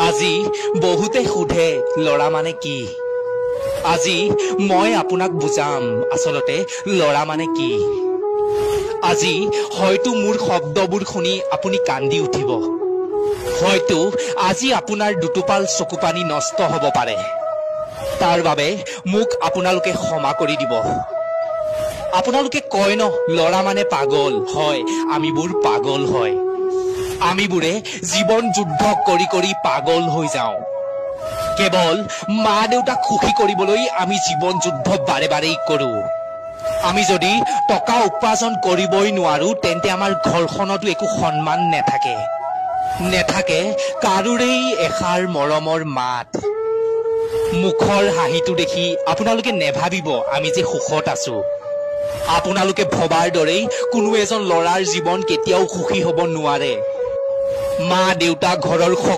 আজি বহুতে সোধে লৰা মানে কি আজি মই আপোনাক বুজাম আচলতে লৰা মানে কি আজি হয়তো মোৰ শব্দবোৰ শুনি আপুনি কান্দি উঠিব হয়তো আজি আপোনাৰ দুটুপাল চকুপানী নষ্ট হ'ব পাৰে তাৰ বাবে মোক আপোনালোকে ক্ষমা কৰি দিব আপোনালোকে কয় ন লৰা মানে পাগল হয় আমিবোৰ পাগল হয় আমিবোৰে জীৱন যুদ্ধ কৰি কৰি পাগল হৈ যাওঁ কেৱল মা দেউতাক সুখী কৰিবলৈ আমি জীৱন যুদ্ধ বাৰে বাৰেই কৰো আমি যদি টকা উপাৰ্জন কৰিবই নোৱাৰো তেন্তে আমাৰ ঘৰখনতো একো সন্মান নেথাকে কাৰোৰেই এষাৰ মৰমৰ মাত মুখৰ হাঁহিটো দেখি আপোনালোকে নেভাবিব আমি যে সুখত আছো আপোনালোকে ভবাৰ দৰেই কোনো এজন লৰাৰ জীৱন কেতিয়াও সুখী হ'ব নোৱাৰে মা দেউতা ঘৰৰ